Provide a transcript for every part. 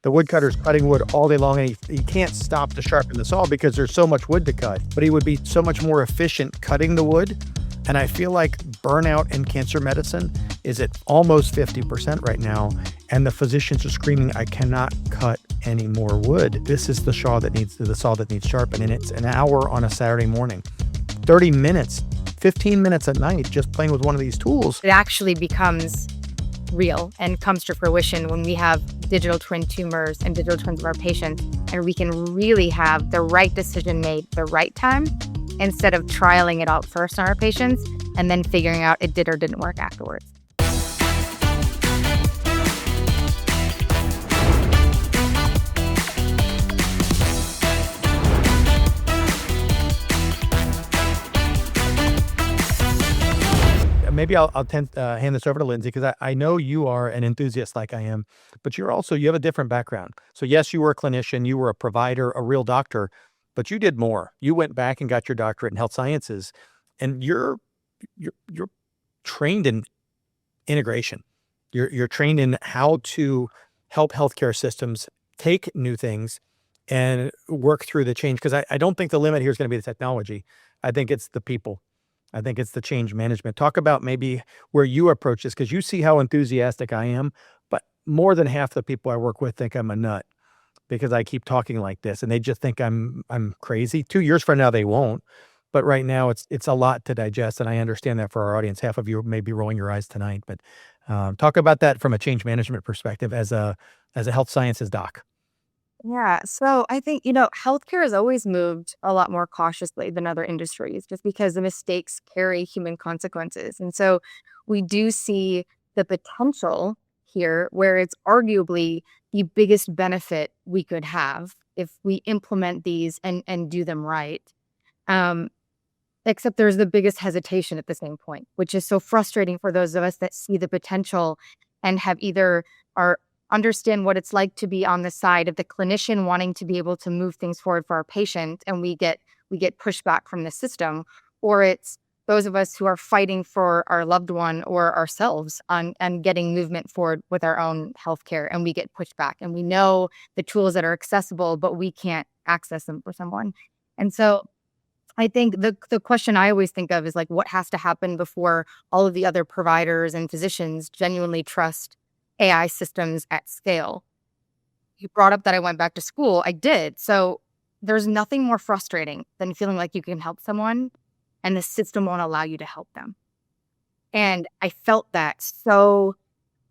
The woodcutter's cutting wood all day long, and he can't stop to sharpen the saw because there's so much wood to cut. But he would be so much more efficient cutting the wood. And I feel like burnout in cancer medicine is at almost 50% right now. And the physicians are screaming, I cannot cut any more wood. This is the saw that needs sharpened. And it's an hour on a Saturday morning, 30 minutes, 15 minutes at night, just playing with one of these tools. It actually becomes real and comes to fruition when we have digital twin tumors and digital twins of our patients, and we can really have the right decision made at the right time instead of trialing it out first on our patients and then figuring out it did or didn't work afterwards. Maybe I'll hand this over to Lindsey, because I know you are an enthusiast like I am, but you have a different background. So yes, you were a clinician, you were a provider, a real doctor, but you did more. You went back and got your doctorate in health sciences, and you're trained in integration. You're trained in how to help healthcare systems take new things and work through the change. Because I don't think the limit here is going to be the technology. I think it's the people. I think it's the change management. Talk about maybe where you approach this, because you see how enthusiastic I am, but more than half the people I work with think I'm a nut because I keep talking like this, and they just think I'm crazy. 2 years from now, they won't. But right now, it's a lot to digest, and I understand that for our audience. Half of you may be rolling your eyes tonight, but talk about that from a change management perspective as a health sciences doc. Yeah. So I think, healthcare has always moved a lot more cautiously than other industries just because the mistakes carry human consequences. And so we do see the potential here where it's arguably the biggest benefit we could have if we implement these and do them right. Um, Except there's the biggest hesitation at the same point, which is so frustrating for those of us that see the potential and have either are understand what it's like to be on the side of the clinician wanting to be able to move things forward for our patient, and we get pushback from the system, or it's those of us who are fighting for our loved one or ourselves on and getting movement forward with our own healthcare, and we get pushback, and we know the tools that are accessible, but we can't access them for someone. And so I think the question I always think of is like, what has to happen before all of the other providers and physicians genuinely trust AI systems at scale? You brought up that I went back to school. I did. So there's nothing more frustrating than feeling like you can help someone and the system won't allow you to help them. And I felt that so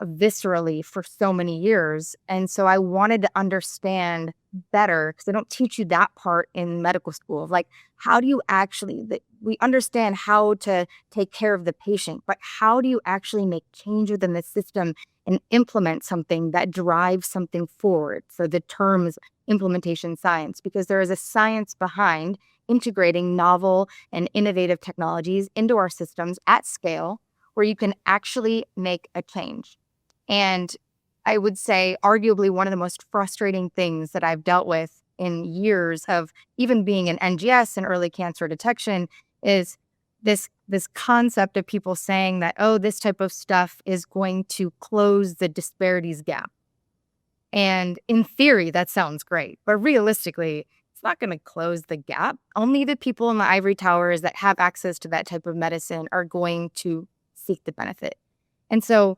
viscerally for so many years. And so I wanted to understand better, because they don't teach you that part in medical school of like, how do you actually, we understand how to take care of the patient, but how do you actually make change within the system and implement something that drives something forward? So the term is implementation science, because there is a science behind integrating novel and innovative technologies into our systems at scale where you can actually make a change. And I would say arguably one of the most frustrating things that I've dealt with in years of even being in NGS and early cancer detection is this concept of people saying that, oh, this type of stuff is going to close the disparities gap. And in theory, that sounds great. But realistically, it's not going to close the gap. Only the people in the ivory towers that have access to that type of medicine are going to seek the benefit. And so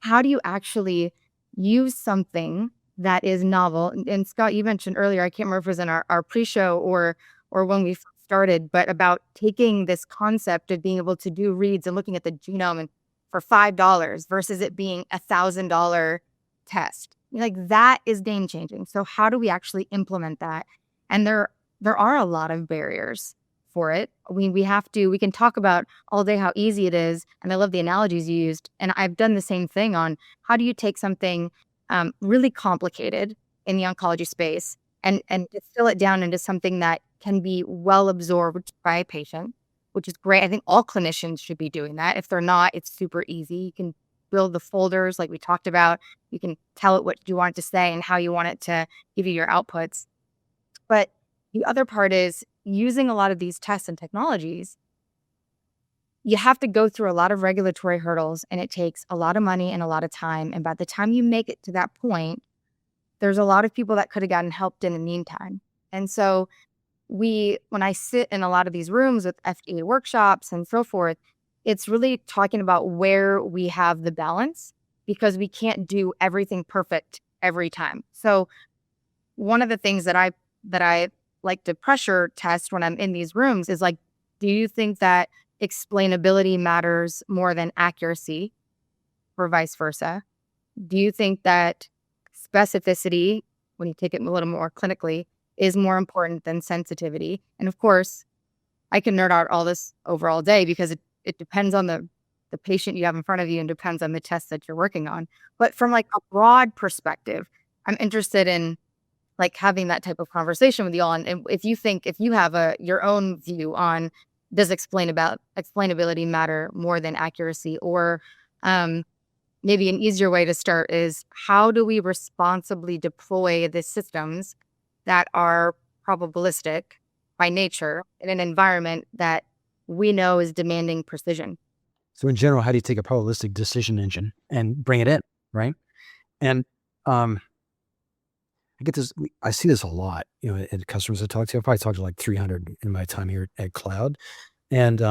how do you actually use something that is novel? And Scott, you mentioned earlier, I can't remember if it was in our pre-show or when we started, but about taking this concept of being able to do reads and looking at the genome and for $5 versus it being $1,000 test. Like, that is game changing. So how do we actually implement that? And there are a lot of barriers for it. We can talk about all day how easy it is. And I love the analogies you used. And I've done the same thing on how do you take something really complicated in the oncology space and distill it down into something that can be well absorbed by a patient, which is great. I think all clinicians should be doing that. If they're not, it's super easy. You can build the folders like we talked about. You can tell it what you want it to say and how you want it to give you your outputs. But the other part is using a lot of these tests and technologies, you have to go through a lot of regulatory hurdles, and it takes a lot of money and a lot of time. And by the time you make it to that point, there's a lot of people that could have gotten helped in the meantime. And so when I sit in a lot of these rooms with FDA workshops and so forth, it's really talking about where we have the balance, because we can't do everything perfect every time. So one of the things that I like to pressure test when I'm in these rooms is like, do you think that explainability matters more than accuracy, or vice versa? Do you think that specificity, when you take it a little more clinically, is more important than sensitivity? And of course, I can nerd out all this over all day, because it depends on the patient you have in front of you and depends on the test that you're working on. But from like a broad perspective, I'm interested in like having that type of conversation with you all. And if you have your own view on, does explainability matter more than accuracy, or maybe an easier way to start is, how do we responsibly deploy the systems that are probabilistic by nature in an environment that we know is demanding precision? So in general, how do you take a probabilistic decision engine and bring it in, right? And I see this a lot, in customers I talk to. I probably talked to like 300 in my time here at Cloud. And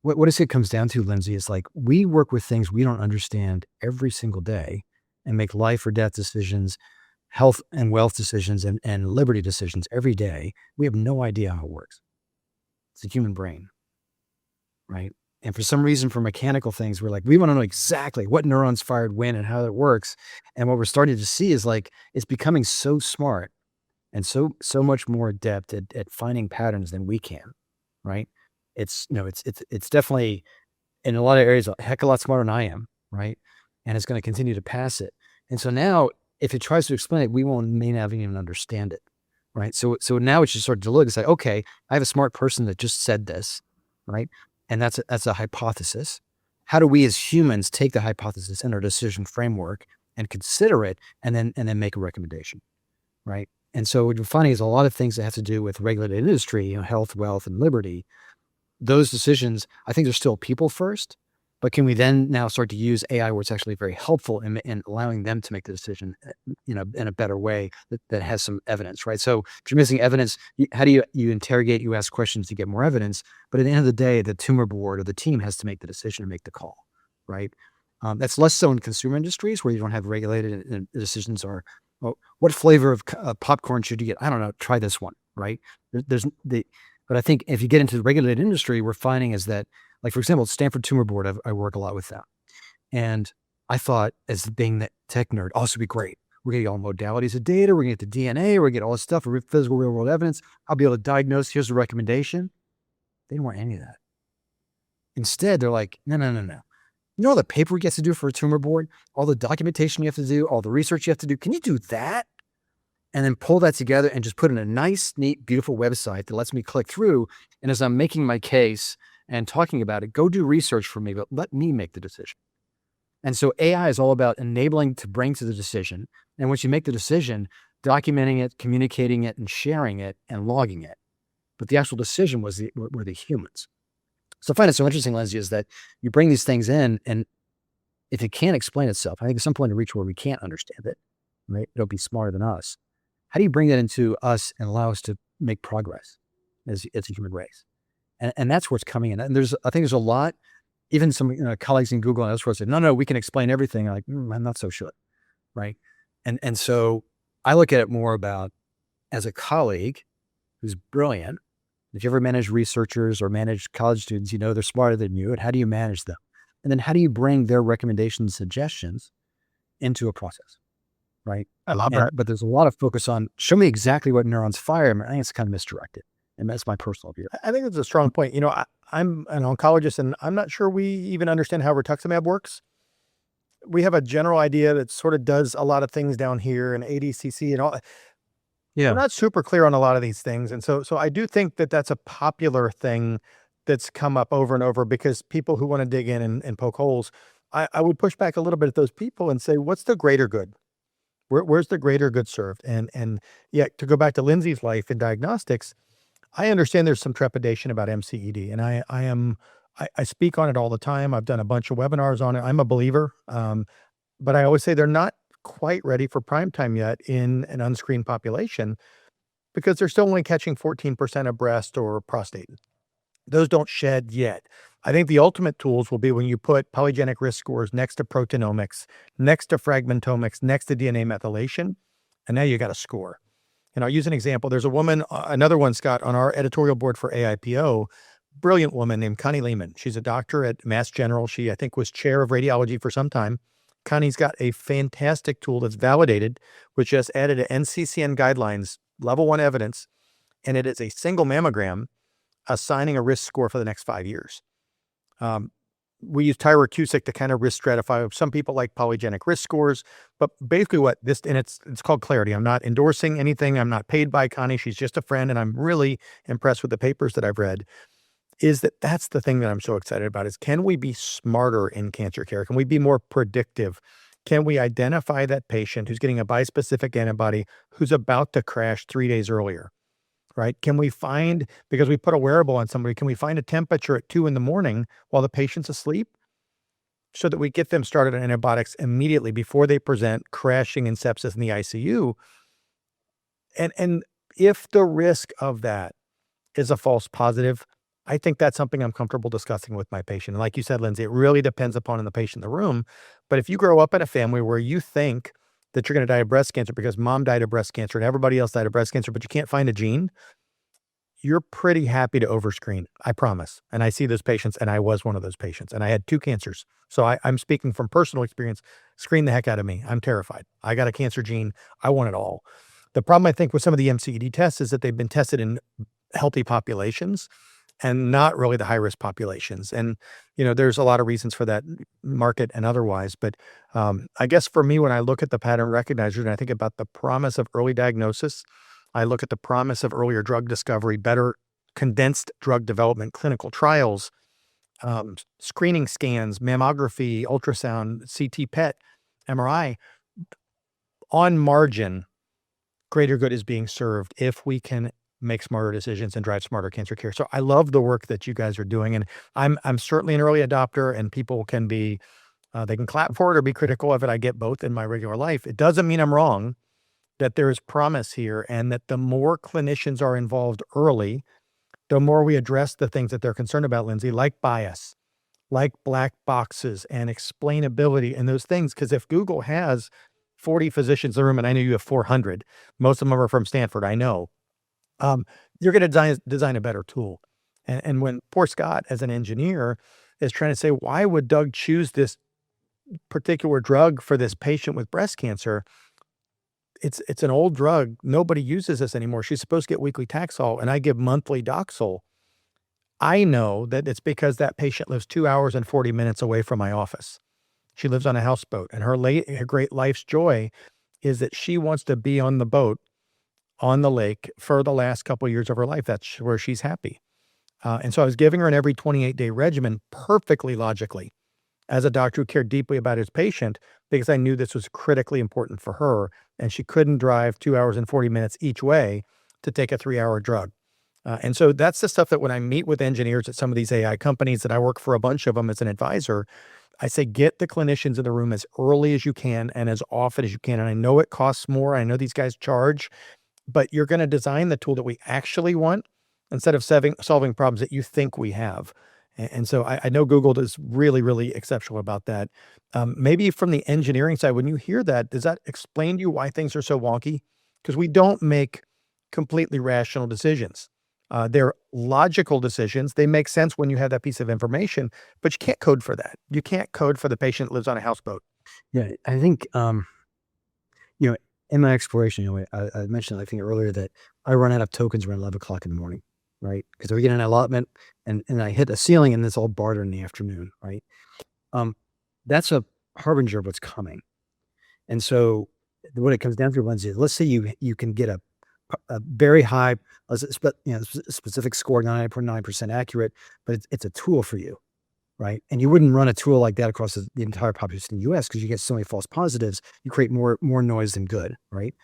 what I say it comes down to, Lindsey, is like, we work with things we don't understand every single day and make life or death decisions, health and wealth decisions, and liberty decisions every day. We have no idea how it works. It's a human brain, right? And for some reason, for mechanical things, we're like, we want to know exactly what neurons fired when and how it works. And what we're starting to see is like, it's becoming so smart and so much more adept at finding patterns than we can, right? It's definitely in a lot of areas a heck of a lot smarter than I am, right? And it's going to continue to pass it. And so now, if it tries to explain it, we may not even understand it, right? So now it's just sort of look and say, okay, I have a smart person that just said this, right? And that's a hypothesis. How do we as humans take the hypothesis in our decision framework and consider it, and then make a recommendation, right? And so what you're finding is a lot of things that have to do with regulated industry, health, wealth, and liberty. Those decisions, I think, they're still people first, but can we then now start to use AI where it's actually very helpful in allowing them to make the decision, in a better way that has some evidence, right? So if you're missing evidence, how do you interrogate, you ask questions to get more evidence, but at the end of the day, the tumor board or the team has to make the decision and make the call, right? That's less so in consumer industries where you don't have regulated, and the decisions are, well, what flavor of popcorn should you get? I don't know, try this one, right? But I think if you get into the regulated industry, we're finding is that, like, for example, Stanford Tumor Board, I work a lot with them. And I thought, as being that tech nerd, oh, this would be great. We're going to get all modalities of data. We're going to get the DNA. We're going to get all this stuff, physical real world evidence. I'll be able to diagnose. Here's the recommendation. They didn't want any of that. Instead, they're like, no. You know all the paperwork you have to do for a tumor board, all the documentation you have to do, all the research you have to do. Can you do that? And then pull that together and just put in a nice, neat, beautiful website that lets me click through. And as I'm making my case and talking about it, go do research for me, but let me make the decision. And so AI is all about enabling to bring to the decision. And once you make the decision, documenting it, communicating it, and sharing it, and logging it. But the actual decision were the humans. So I find it so interesting, Lindsey, is that you bring these things in, and if it can't explain itself, I think at some point to reach where we can't understand it, right? It'll be smarter than us. How do you bring that into us and allow us to make progress as a human race? And that's where it's coming in. And I think there's a lot, even some colleagues in Google and elsewhere said, no, we can explain everything. I'm like, I'm not so sure, right? And so I look at it more about, as a colleague who's brilliant, if you ever manage researchers or manage college students, they're smarter than you. And how do you manage them? And then how do you bring their recommendations, suggestions into a process? Right. I love that. But there's a lot of focus on, show me exactly what neurons fire. I think it's kind of misdirected. And that's my personal view. I think it's a strong point. I'm an oncologist, and I'm not sure we even understand how rituximab works. We have a general idea that sort of does a lot of things down here, and ADCC and all. Yeah. We're not super clear on a lot of these things. And so I do think that that's a popular thing that's come up over and over, because people who want to dig in and poke holes, I would push back a little bit at those people and say, what's the greater good? Where's the greater good served? And yeah, to go back to Lindsey's life in diagnostics, I understand there's some trepidation about MCED, and I speak on it all the time. I've done a bunch of webinars on it. I'm a believer, but I always say they're not quite ready for prime time yet in an unscreened population because they're still only catching 14% of breast or prostate. Those don't shed yet. I think the ultimate tools will be when you put polygenic risk scores next to proteomics, next to fragmentomics, next to DNA methylation, and now you got a score. And I'll use an example. There's a woman, another one, Scott, on our editorial board for AIPO, brilliant woman named Connie Lehman. She's a doctor at Mass General. She, I think, was chair of radiology for some time. Connie's got a fantastic tool that's validated, which just added to NCCN guidelines, level 1 evidence, and it is a single mammogram assigning a risk score for the next 5 years. We use Tyrer-Cuzick to kind of risk stratify. Some people like polygenic risk scores, but basically what this, and it's called Clarity. I'm not endorsing anything. I'm not paid by Connie. She's just a friend, and I'm really impressed with the papers that I've read. That's the thing that I'm so excited about is, can we be smarter in cancer care? Can we be more predictive? Can we identify that patient who's getting a bispecific antibody who's about to crash 3 days earlier? Right? Can we find, because we put a wearable on somebody, can we find a temperature at 2 a.m. while the patient's asleep so that we get them started on antibiotics immediately before they present crashing in sepsis in the ICU? And if the risk of that is a false positive, I think that's something I'm comfortable discussing with my patient. And like you said, Lindsey, it really depends upon the patient in the room. But if you grow up in a family where you think that you're going to die of breast cancer because mom died of breast cancer and everybody else died of breast cancer, but you can't find a gene, you're pretty happy to overscreen. I promise. And I see those patients, and I was one of those patients, and I had 2 cancers. So I'm speaking from personal experience. Screen the heck out of me. I'm terrified. I got a cancer gene. I want it all. The problem, I think, with some of the MCED tests is that they've been tested in healthy populations and not really the high-risk populations. And, there's a lot of reasons for that, market and otherwise. But I guess for me, when I look at the pattern recognizer and I think about the promise of early diagnosis, I look at the promise of earlier drug discovery, better condensed drug development, clinical trials, screening scans, mammography, ultrasound, CT, PET, MRI. On margin, greater good is being served if we can make smarter decisions and drive smarter cancer care. So I love the work that you guys are doing, and I'm certainly an early adopter, and people can be they can clap for it or be critical of it. I get both in my regular life. It doesn't mean I'm wrong, that there is promise here, and that the more clinicians are involved early, the more we address the things that they're concerned about, Lindsey, like bias, like black boxes and explainability and those things. Because if Google has 40 physicians in the room, and I know you have 400, most of them are from Stanford, I know, you're going to design a better tool. And when poor Scott, as an engineer, is trying to say, why would Doug choose this particular drug for this patient with breast cancer? It's an old drug. Nobody uses this anymore. She's supposed to get weekly Taxol, and I give monthly Doxil. I know that it's because that patient lives 2 hours and 40 minutes away from my office. She lives on a houseboat, and her great life's joy is that she wants to be on the boat on the lake for the last couple of years of her life. That's where she's happy. And so I was giving her an every 28-day regimen perfectly logically as a doctor who cared deeply about his patient, because I knew this was critically important for her, and she couldn't drive 2 hours and 40 minutes each way to take a 3-hour drug. And so that's the stuff that when I meet with engineers at some of these AI companies, that I work for a bunch of them as an advisor, I say, get the clinicians in the room as early as you can and as often as you can. And I know it costs more. I know these guys charge, but you're going to design the tool that we actually want instead of solving problems that you think we have. And so I know Google is really, really exceptional about that. Maybe from the engineering side, when you hear that, does that explain to you why things are so wonky? Because we don't make completely rational decisions. They're logical decisions. They make sense when you have that piece of information, but you can't code for that. You can't code for the patient that lives on a houseboat. Yeah, I think, in my exploration, I mentioned, I think earlier, that I run out of tokens around 11 o'clock in the morning, right? Because we get an allotment and I hit a ceiling and it's all barter in the afternoon, right? That's a harbinger of what's coming. And so what it comes down to, Lindsey, is let's say you can get a very high, specific score, 99.9% accurate, but it's a tool for you, right? And you wouldn't run a tool like that across the entire population in the US because you get so many false positives. You create more noise than good, right?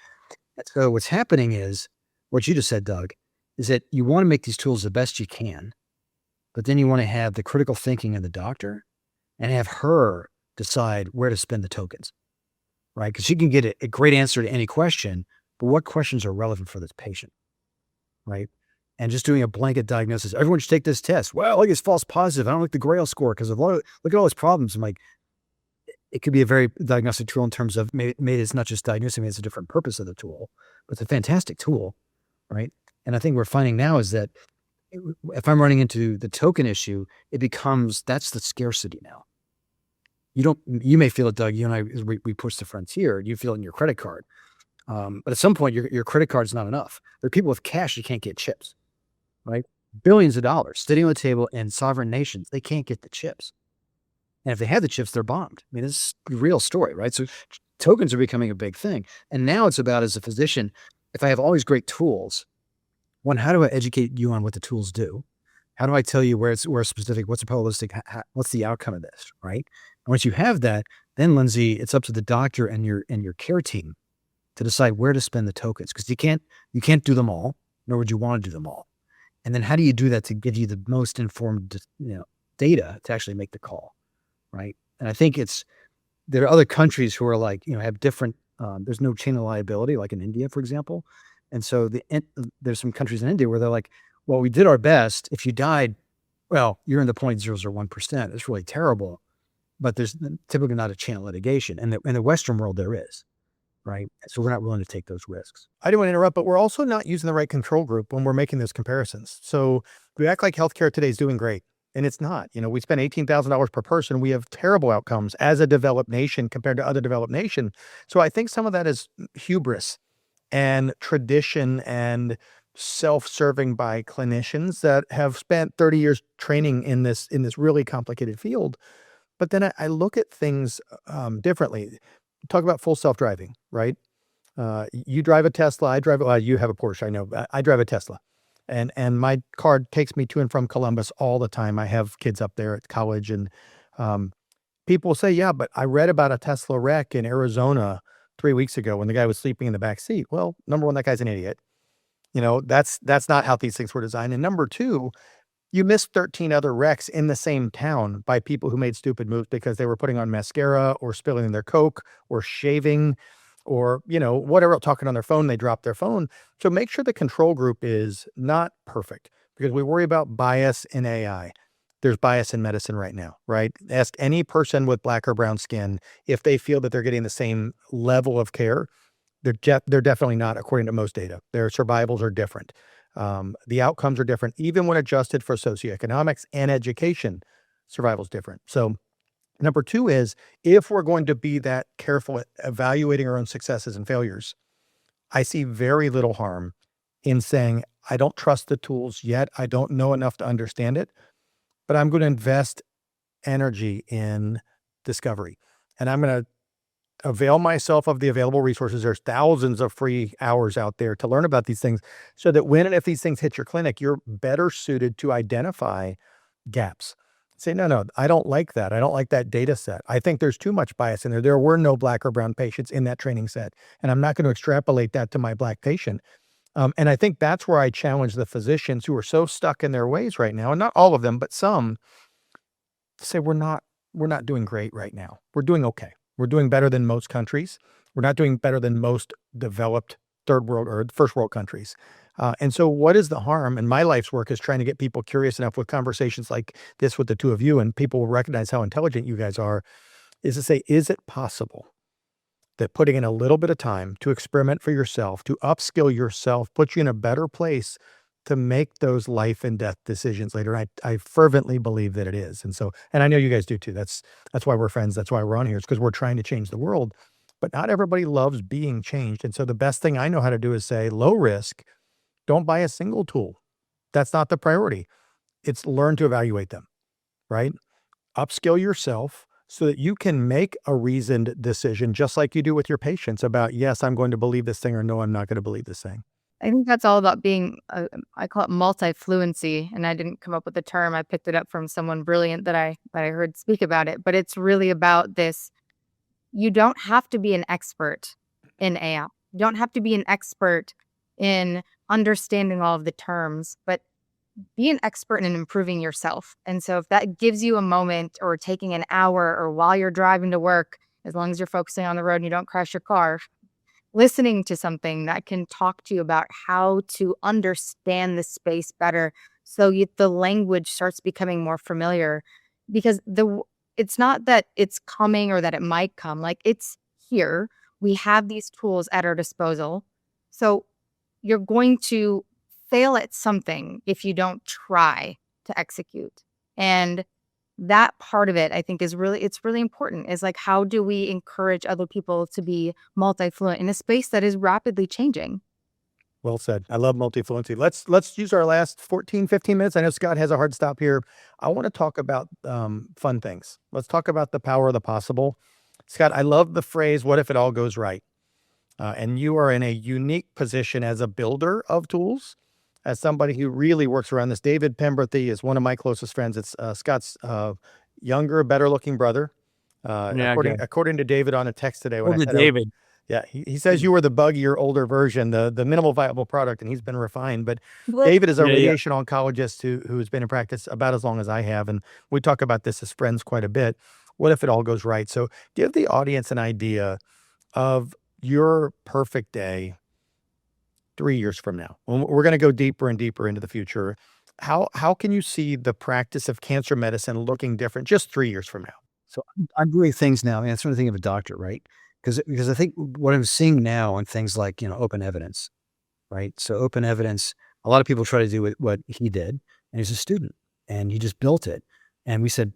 And so what's happening is what you just said, Doug, is that you want to make these tools the best you can, but then you want to have the critical thinking of the doctor and have her decide where to spend the tokens, right? Because she can get a great answer to any question, but what questions are relevant for this patient, right? And just doing a blanket diagnosis. Everyone should take this test. Well, look, it's false positive. I don't like the Grail score because look at all those problems. I'm like, it could be a very diagnostic tool in terms of maybe it's not just diagnosing, maybe it's a different purpose of the tool, but it's a fantastic tool, right? And I think we're finding now is that if I'm running into the token issue, it becomes, that's the scarcity now. You may feel it, Doug, you and I, we push the frontier, you feel it in your credit card. But at some point your credit card is not enough. There are people with cash, you can't get chips, right? Billions of dollars sitting on the table in sovereign nations, they can't get the chips. And if they had the chips, they're bombed. I mean, this is a real story, right? So tokens are becoming a big thing. And now it's about, as a physician, if I have all these great tools, one, how do I educate you on what the tools do? How do I tell you where specific, what's a probabilistic, what's the outcome of this, right? And once you have that, then Lindsey, it's up to the doctor and your care team to decide where to spend the tokens, because you can't do them all, nor would you want to do them all. And then how do you do that to give you the most informed, data to actually make the call, right? And I think there are other countries who are like, have different, there's no chain of liability, like in India, for example. And so there's some countries in India where they're like, well, we did our best. If you died, well, you're in the 0.001%. It's really terrible, but there's typically not a chain of litigation. And in the Western world, there is, right? So we're not willing to take those risks. I didn't want to interrupt, but we're also not using the right control group when we're making those comparisons. So we act like healthcare today is doing great, and it's not. We spend $18,000 per person. We have terrible outcomes as a developed nation compared to other developed nations. So I think some of that is hubris and tradition and self-serving by clinicians that have spent 30 years training in this really complicated field. But then I look at things differently. Talk about full self-driving, right? You drive a Tesla, you have a Porsche, I know. I drive a Tesla. And my car takes me to and from Columbus all the time. I have kids up there at college, and people say, yeah, but I read about a Tesla wreck in Arizona 3 weeks ago when the guy was sleeping in the back seat. Well, number one, that guy's an idiot. That's not how these things were designed. And number two, you missed 13 other wrecks in the same town by people who made stupid moves because they were putting on mascara or spilling their Coke or shaving or, whatever, talking on their phone, they dropped their phone. So make sure the control group is not perfect, because we worry about bias in AI. There's bias in medicine right now, right? Ask any person with black or brown skin if they feel that they're getting the same level of care. They're definitely not, according to most data. Their survivals are different. The outcomes are different, even when adjusted for socioeconomics and education. Survival's different. So number two is, if we're going to be that careful at evaluating our own successes and failures, I see very little harm in saying, I don't trust the tools yet. I don't know enough to understand it, but I'm going to invest energy in discovery. And I'm going to avail myself of the available resources. There's thousands of free hours out there to learn about these things, so that when and if these things hit your clinic, you're better suited to identify gaps. Say, no, I don't like that. I don't like that data set. I think there's too much bias in there. There were no black or brown patients in that training set, and I'm not going to extrapolate that to my black patient. And I think that's where I challenge the physicians who are so stuck in their ways right now, and not all of them, but some, to say we're not doing great right now. We're doing okay. We're doing better than most countries. We're not doing better than most developed third world or first world countries. And so what is the harm? And my life's work is trying to get people curious enough with conversations like this with the two of you, and people will recognize how intelligent you guys are, is to say, is it possible that putting in a little bit of time to experiment for yourself, to upskill yourself, puts you in a better place to make those life and death decisions later? I fervently believe that it is. And I know you guys do too. That's why we're friends. That's why we're on here. It's because we're trying to change the world, but not everybody loves being changed. And so the best thing I know how to do is say, low risk, don't buy a single tool. That's not the priority. It's learn to evaluate them, right? Upskill yourself so that you can make a reasoned decision, just like you do with your patients, about, yes, I'm going to believe this thing, or no, I'm not going to believe this thing. I think that's all about being, I call it multi-fluency, and I didn't come up with the term. I picked it up from someone brilliant that I heard speak about it, but it's really about this. You don't have to be an expert in AI. You don't have to be an expert in understanding all of the terms, but be an expert in improving yourself. And so if that gives you a moment, or taking an hour, or while you're driving to work, as long as you're focusing on the road and you don't crash your car, listening to something that can talk to you about how to understand the space better, so the language starts becoming more familiar, because it's not that it's coming or that it might come, like, it's here. We have these tools at our disposal. So you're going to fail at something if you don't try to execute. And that part of it, I think, it's really important, is like, how do we encourage other people to be multi-fluent in a space that is rapidly changing? Well said. I love multifluency. Let's use our last 14, 15 minutes. I know Scott has a hard stop here. I want to talk about fun things. Let's talk about the power of the possible. Scott, I love the phrase, what if it all goes right? And you are in a unique position as a builder of tools, as somebody who really works around this. David Penberthy is one of my closest friends. It's Scott's younger, better looking brother. Yeah, According to David on a text today, when I said, David. yeah, he says you were the buggier, older version, the minimal viable product, and he's been refined. But Well, David is a Yeah, yeah. radiation oncologist who's been in practice about as long as I have, and we talk about this as friends quite a bit. What if it all goes right? So give the audience an idea of your perfect day 3 years from now. We're going to go deeper and deeper into the future. How can you see the practice of cancer medicine looking different just 3 years from now? So I'm doing things now. I mean, that's one thing of a doctor, right? Because I think what I'm seeing now on things like, open evidence, right? So open evidence, a lot of people try to do what he did, and he's a student and he just built it. And we said,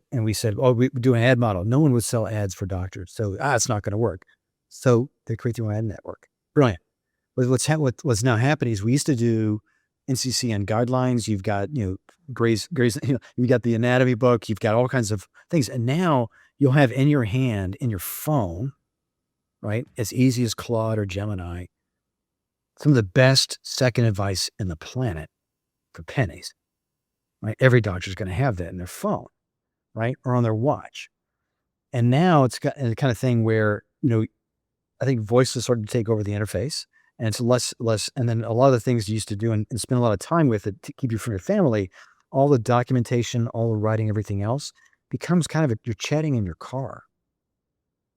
oh, we do an ad model. No one would sell ads for doctors. So it's not going to work. So they create their own ad network. Brilliant. But what's now happening is we used to do NCCN guidelines. You've got, Gray's, you've got the anatomy book, you've got all kinds of things. And now you'll have in your hand, in your phone, right? As easy as Claude or Gemini, some of the best second advice in the planet for pennies, right? Every doctor's going to have that in their phone, right? Or on their watch. And now it's got the kind of thing where, I think voice is starting to take over the interface, and it's less, and then a lot of the things you used to do and spend a lot of time with it to keep you from your family, all the documentation, all the writing, everything else becomes kind of you're chatting in your car,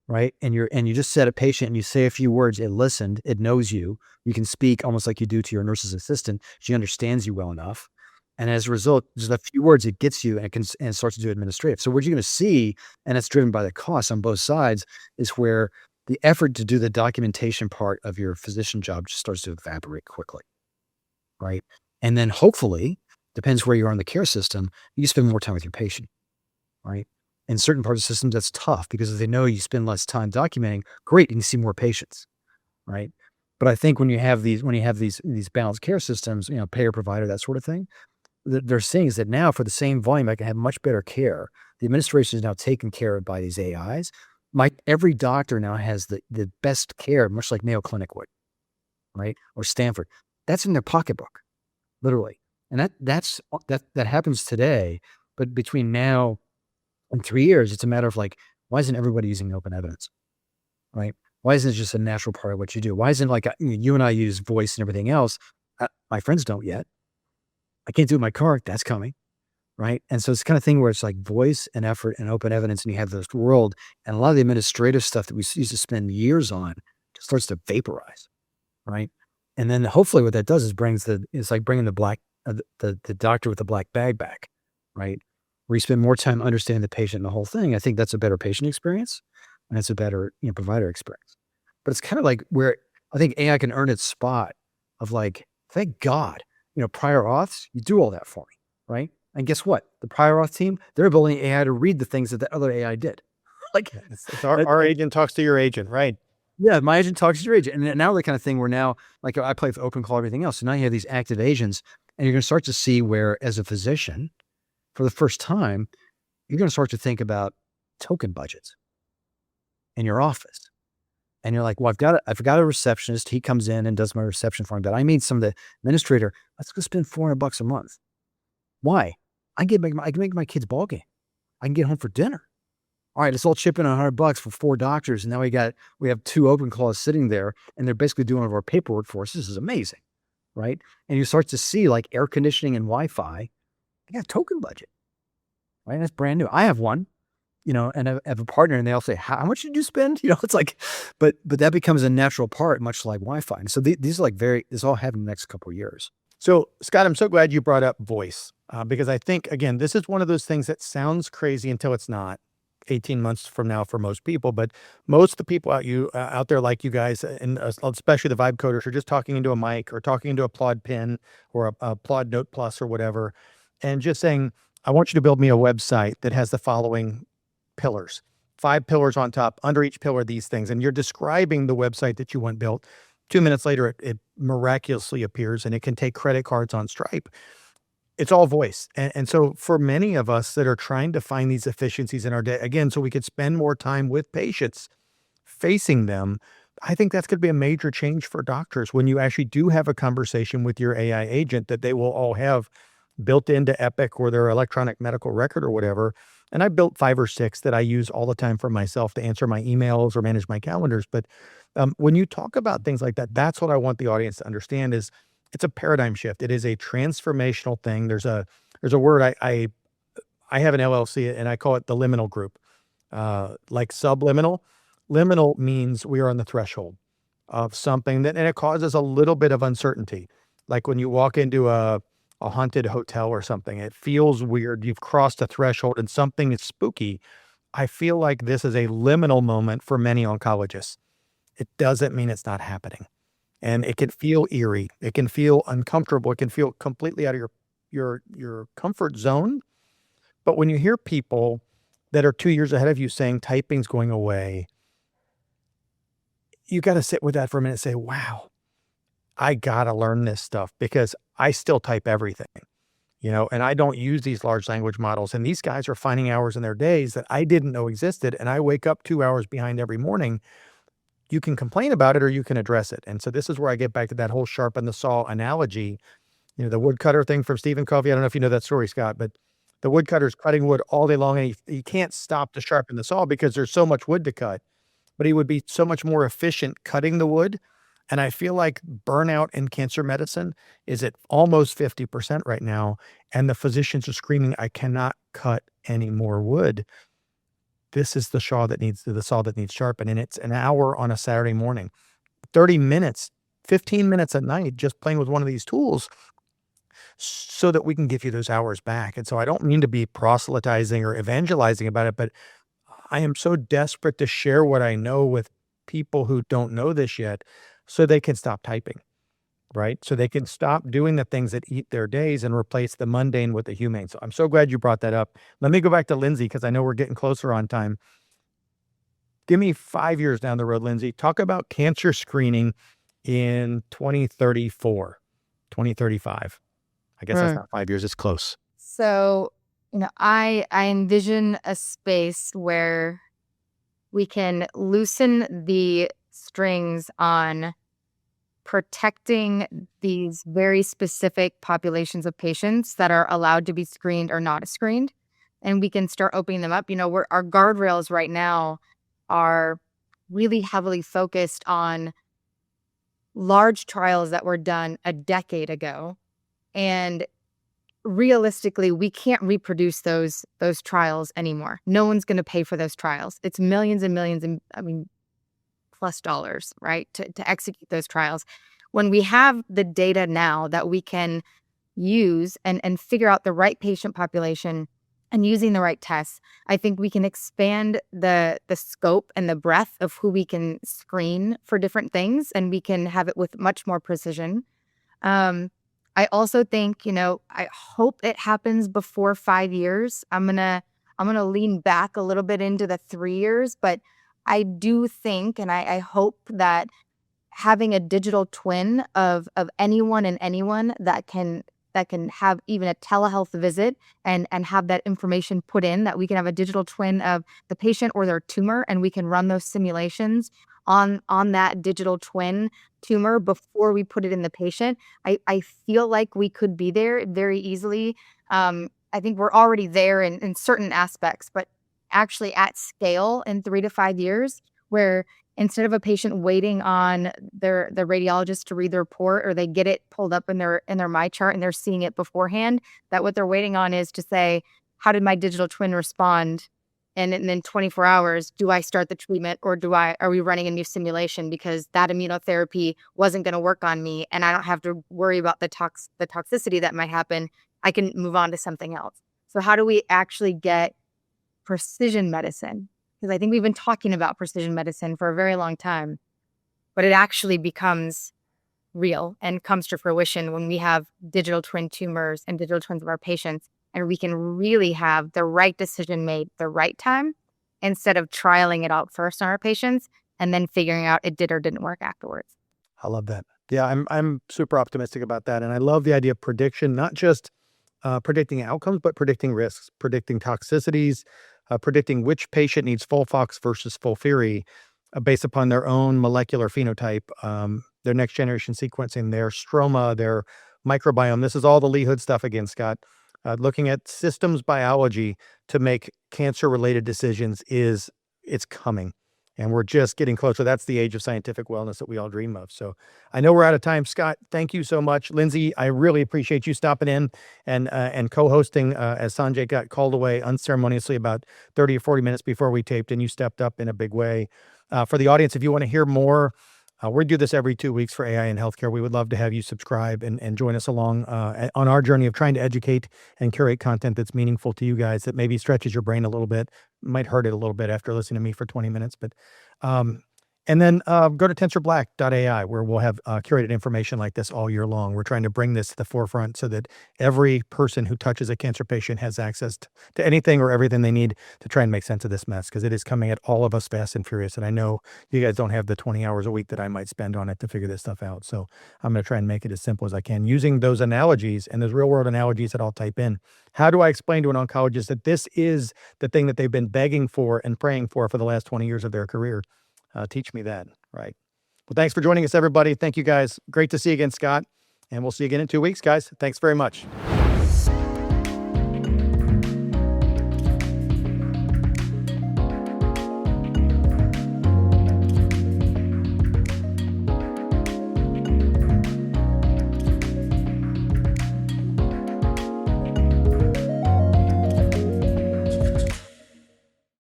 right? And you just said a patient and you say a few words, it listened, it knows you. You can speak almost like you do to your nurse's assistant. She understands you well enough. And as a result, just a few words, it gets you and it starts to do administrative. So what you're going to see, and it's driven by the cost on both sides, is where the effort to do the documentation part of your physician job just starts to evaporate quickly, right? And then hopefully, depends where you are in the care system, you spend more time with your patient, right? In certain parts of the system, that's tough because if they know you spend less time documenting, great, you can see more patients, right? But I think when you have these balanced care systems, payer, provider, that sort of thing, they're seeing is that now for the same volume, I can have much better care. The administration is now taken care of by these AIs. Every doctor now has the best care, much like Mayo Clinic would, right? Or Stanford. That's in their pocketbook, literally. And that happens today. But between now and 3 years, it's a matter of like, why isn't everybody using open evidence, right? Why isn't it just a natural part of what you do? Why isn't like you and I use voice and everything else? My friends don't yet. I can't do it in my car. That's coming. Right. And so it's the kind of thing where it's like voice and effort and open evidence, and you have this world, and a lot of the administrative stuff that we used to spend years on just starts to vaporize. Right. And then hopefully what that does is it's like bringing the doctor with the black bag back. Right. Where you spend more time understanding the patient and the whole thing. I think that's a better patient experience, and it's a better provider experience. But it's kind of like where I think AI can earn its spot of like, thank God, prior auths, you do all that for me. Right. And guess what? The prior auth team, they're building AI to read the things that the other AI did. Like It's our agent talks to your agent, right? Yeah, my agent talks to your agent. And now the kind of thing where now, like I play with OpenClaw, everything else. So now you have these active agents, and you're going to start to see where, as a physician, for the first time, you're going to start to think about token budgets in your office. And you're like, well, I've got a receptionist. He comes in and does my reception for me. But I need some of the administrator. Let's go spend $400 a month. Why? I can make my kid's ball game. I can get home for dinner. All right, let's all chip in $100 for 4 doctors, and now we have 2 open claws sitting there, and they're basically doing all of our paperwork for us. This is amazing, right? And you start to see like air conditioning and Wi-Fi. They got a token budget, right? That's brand new. I have one. and I have a partner and they all say, how much did you spend? It's like, but that becomes a natural part, much like Wi-Fi. And so these are like this all happening in the next couple of years. So, Scott, I'm so glad you brought up voice because I think, again, this is one of those things that sounds crazy until it's not 18 months from now for most people. But most of the people out there like you guys, and especially the vibe coders, are just talking into a mic or talking into a Plod Pen or a Plod Note Plus or whatever, and just saying, I want you to build me a website that has the following pillars, 5 pillars on top, under each pillar, these things. And you're describing the website that you want built. 2 minutes later, it miraculously appears and it can take credit cards on Stripe. It's all voice. And so for many of us that are trying to find these efficiencies in our day, again, so we could spend more time with patients facing them, I think that's going to be a major change for doctors when you actually do have a conversation with your AI agent that they will all have built into Epic or their electronic medical record or whatever. And I built 5 or 6 that I use all the time for myself to answer my emails or manage my calendars. But when you talk about things like that, that's what I want the audience to understand is it's a paradigm shift. It is a transformational thing. There's a word I have an LLC and I call it the liminal group, like subliminal. Liminal means we are on the threshold of something and it causes a little bit of uncertainty. Like when you walk into a haunted hotel or something, it feels weird. You've crossed a threshold and something is spooky. I feel like this is a liminal moment for many oncologists. It doesn't mean it's not happening. And it can feel eerie. It can feel uncomfortable. It can feel completely out of your comfort zone. But when you hear people that are 2 years ahead of you saying typing's going away, you got to sit with that for a minute and say, wow, I got to learn this stuff because I still type everything, and I don't use these large language models. And these guys are finding hours in their days that I didn't know existed. And I wake up 2 hours behind every morning. You can complain about it or you can address it. And so this is where I get back to that whole sharpen the saw analogy, the woodcutter thing from Stephen Covey. I don't know if you know that story, Scott, but the woodcutter's cutting wood all day long and he can't stop to sharpen the saw because there's so much wood to cut, but he would be so much more efficient cutting the wood. And I feel like burnout in cancer medicine is at almost 50% right now. And the physicians are screaming, I cannot cut any more wood. This is the saw that needs sharpened. And it's an hour on a Saturday morning, 30 minutes, 15 minutes at night, just playing with one of these tools so that we can give you those hours back. And so I don't mean to be proselytizing or evangelizing about it, but I am so desperate to share what I know with people who don't know this yet so they can stop typing, right? So they can stop doing the things that eat their days and replace the mundane with the humane. So I'm so glad you brought that up. Let me go back to Lindsey because I know we're getting closer on time. Give me 5 years down the road, Lindsey. Talk about cancer screening in 2034, 2035. I guess that's not 5 years. It's close. So, I envision a space where we can loosen the strings on protecting these very specific populations of patients that are allowed to be screened or not screened. And we can start opening them up. Our guardrails right now are really heavily focused on large trials that were done a decade ago. And realistically, we can't reproduce those trials anymore. No one's going to pay for those trials. It's millions and millions and plus dollars, right, to execute those trials. When we have the data now that we can use and figure out the right patient population and using the right tests, I think we can expand the scope and the breadth of who we can screen for different things, and we can have it with much more precision. I also think, I hope it happens before 5 years. I'm gonna lean back a little bit into the 3 years, but I do think, and I hope that having a digital twin of anyone and anyone that can have even a telehealth visit and have that information put in, that we can have a digital twin of the patient or their tumor, and we can run those simulations on that digital twin tumor before we put it in the patient. I feel like we could be there very easily. I think we're already there in certain aspects, but actually at scale in 3 to 5 years, where instead of a patient waiting on the radiologist to read the report, or they get it pulled up in their MyChart and they're seeing it beforehand, that what they're waiting on is to say, how did my digital twin respond And then 24 hours, do I start the treatment or are we running a new simulation because that immunotherapy wasn't going to work on me and I don't have to worry about the toxicity that might happen. I can move on to something else. So how do we actually get precision medicine? Because I think we've been talking about precision medicine for a very long time, but it actually becomes real and comes to fruition when we have digital twin tumors and digital twins of our patients, and we can really have the right decision made the right time instead of trialing it out first on our patients and then figuring out it did or didn't work afterwards. I love that. Yeah, I'm super optimistic about that. And I love the idea of prediction, not just predicting outcomes, but predicting risks, predicting toxicities, predicting which patient needs FOLFOX versus FOLFIRI based upon their own molecular phenotype, their next generation sequencing, their stroma, their microbiome. This is all the Lee Hood stuff again, Scott. Looking at systems biology to make cancer-related decisions it's coming. And we're just getting closer. That's the age of scientific wellness that we all dream of. So I know we're out of time. Scott, thank you so much. Lindsey, I really appreciate you stopping in and co-hosting as Sanjay got called away unceremoniously about 30 or 40 minutes before we taped, and you stepped up in a big way. For the audience, if you want to hear more, we do this every 2 weeks for AI in healthcare. We would love to have you subscribe and join us along on our journey of trying to educate and curate content that's meaningful to you guys, that maybe stretches your brain a little bit, might hurt it a little bit after listening to me for 20 minutes. But and then go to tensorblack.ai, where we'll have curated information like this all year long. We're trying to bring this to the forefront so that every person who touches a cancer patient has access to anything or everything they need to try and make sense of this mess, because it is coming at all of us fast and furious. And I know you guys don't have the 20 hours a week that I might spend on it to figure this stuff out. So I'm going to try and make it as simple as I can using those analogies and those real world analogies that I'll type in. How do I explain to an oncologist that this is the thing that they've been begging for and praying for the last 20 years of their career? Teach me that, right? Well, thanks for joining us, everybody. Thank you, guys. Great to see you again, Scott. And we'll see you again in 2 weeks, guys. Thanks very much.